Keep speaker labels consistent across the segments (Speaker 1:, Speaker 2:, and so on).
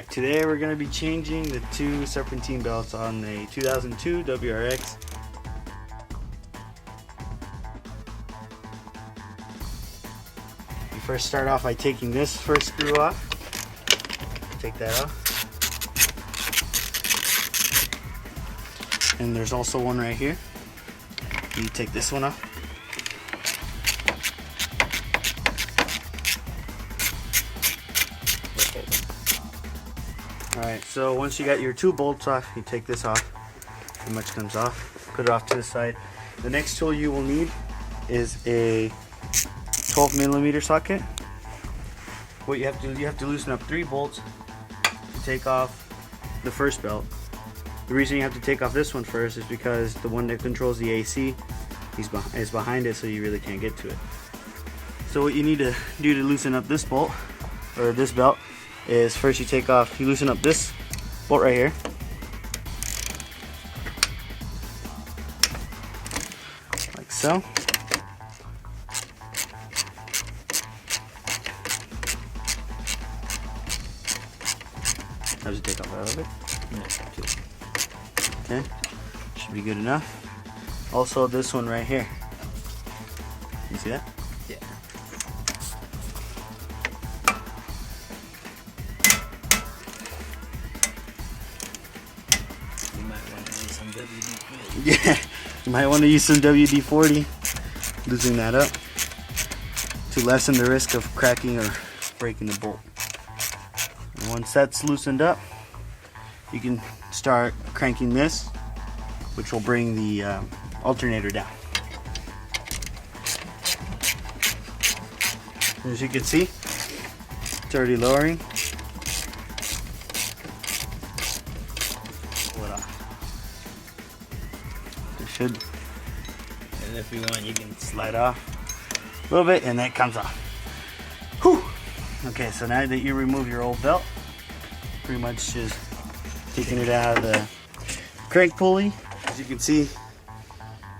Speaker 1: Today we're going to be changing the two serpentine belts on the 2002 WRX. You first start off by taking this first screw off. Take that off. And there's also one right here. You take this one off. Alright, so once you got your two bolts off, you take this off. Pretty much comes off. Put it off to the side. The next tool you will need is a 12mm socket. What you have to do, you have to loosen up 3 bolts to take off the first belt. The reason you have to take off this one first is because the one that controls the AC is behind it, so you really can't get to it. So what you need to do to loosen up this bolt, or this belt, is first you loosen up this bolt right here. Like so. How does it take off out of it? Yeah. Okay, should be good enough. Also this one right here. You see that? Yeah.
Speaker 2: You might want to use some WD-40.
Speaker 1: Yeah, you might want to use some WD-40. Loosen that up to lessen the risk of cracking or breaking the bolt. And once that's loosened up, you can start cranking this, which will bring the alternator down. As you can see, it's already lowering. Pull it off. It should.
Speaker 2: And if you want, you can
Speaker 1: Slide off a little bit, and that comes off. Whew. Okay, so now that you remove your old belt, pretty much just taking it out of the crank pulley. As you can see,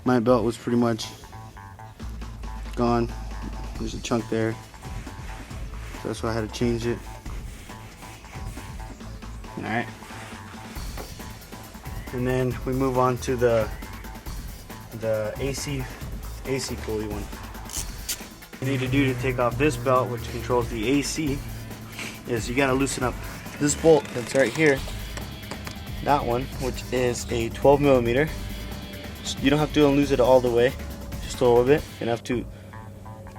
Speaker 1: my belt was pretty much gone. There's a chunk there, so that's why I had to change it. Alright, and then we move on to the AC pulley one. What you need to do to take off this belt, which controls the AC, is you got to loosen up this bolt that's right here. That one, which is a 12mm. You don't have to unloose it all the way, just a little bit. You're gonna have to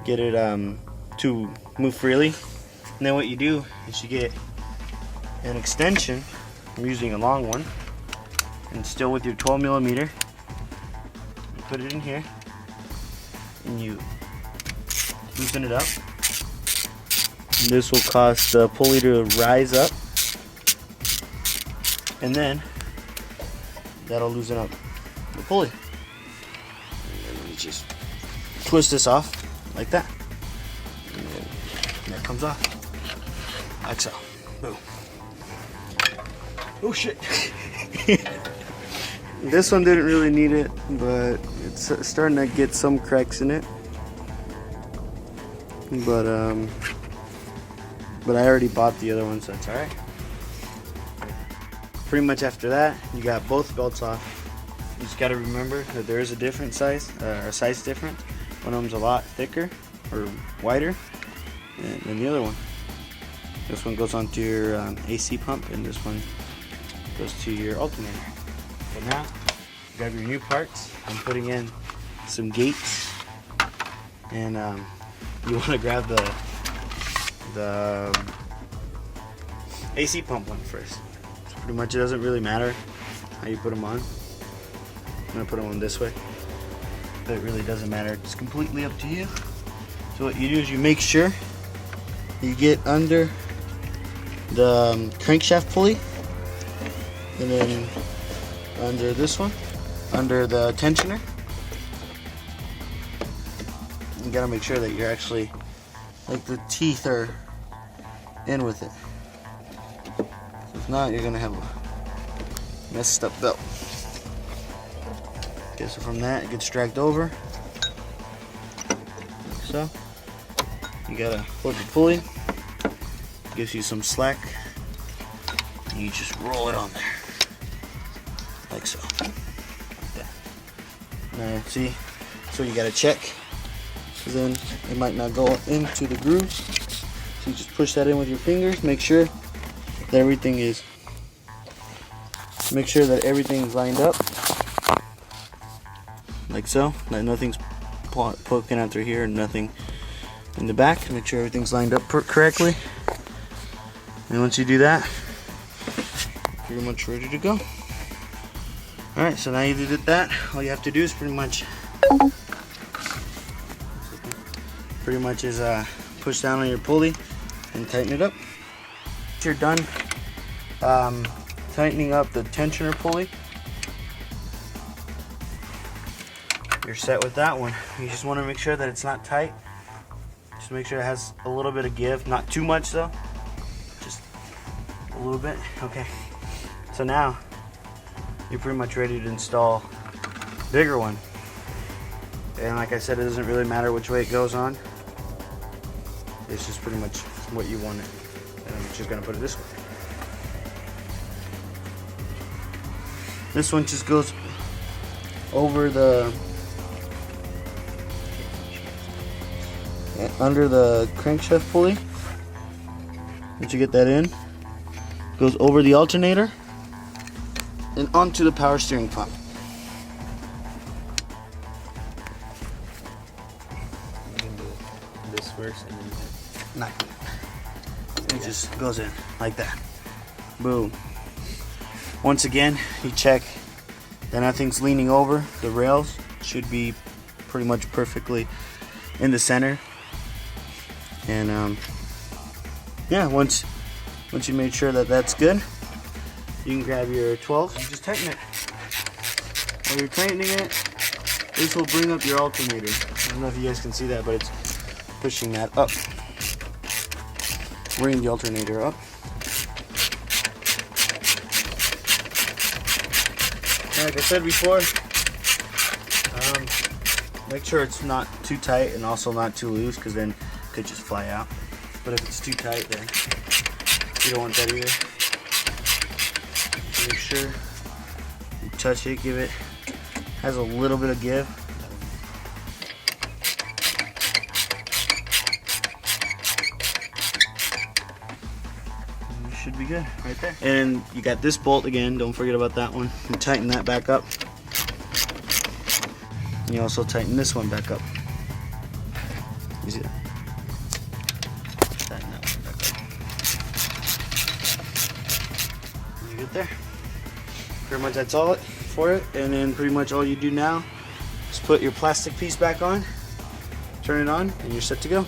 Speaker 1: get it to move freely. And then what you do is you get an extension. I'm using a long one, and still with your 12mm, you put it in here, and you loosen it up. And this will cause the pulley to rise up, and then that'll loosen up the pulley. And then you just twist this off like that, and then that comes off like so. Boom. Oh shit. This one didn't really need it, but it's starting to get some cracks in it. But I already bought the other one, so that's alright. Pretty much after that, you got both belts off. You just got to remember that there is a different size, a size difference. One of them's a lot thicker or wider than the other one. This one goes onto your AC pump, and this one goes to your alternator. So now, grab your new parts. I'm putting in some gates, and you want to grab the AC pump one first. So pretty much it doesn't really matter how you put them on. I'm going to put them on this way. But it really doesn't matter. It's completely up to you. So what you do is you make sure you get under the crankshaft pulley, and then under this one, under the tensioner. You gotta make sure that you're actually, like, the teeth are in with it. If not, you're gonna have a messed up belt. Okay, so from that it gets dragged over, like so. you gotta hold your pulley, gives you some slack, and you just roll it on there, like so. Like that. Now see, so you gotta check, because then it might not go into the grooves. So you just push that in with your fingers, make sure that everything's lined up, like so, that nothing's poking out through here and nothing in the back. Make sure everything's lined up correctly, and once you do that, you're pretty much ready to go. Alright, so now you did that, all you have to do is pretty much push down on your pulley and tighten it up. Once you're done tightening up the tensioner pulley, you're set with that one. You just want to make sure that it's not tight. Just make sure it has a little bit of give, not too much though, just a little bit. Okay, so now you're pretty much ready to install a bigger one. And like I said, it doesn't really matter which way it goes on. It's just pretty much what you want it. And I'm just gonna put it this way. This one just goes over the under the crankshaft pulley. Once you get that in, goes over the alternator and onto the power steering pump.
Speaker 2: You can do this first and then
Speaker 1: Not good. It just goes in like that. Boom. Once again, you check that nothing's leaning over. The rails should be pretty much perfectly in the center. And yeah, once you made sure that that's good, you can grab your 12 and just tighten it. While you're tightening it, this will bring up your alternator. I don't know if you guys can see that, but it's pushing that up. Bring the alternator up. Like I said before, make sure it's not too tight and also not too loose, because then it could just fly out. But if it's too tight, then you don't want that either. Make sure you touch it, give it, has a little bit of give. Should be good right there. And you got this bolt again, don't forget about that one. You tighten that back up. And you also tighten this one back up. You see that? Tighten that one back up. And you get there. Pretty much that's all for it. And then pretty much all you do now is put your plastic piece back on, turn it on, and you're set to go.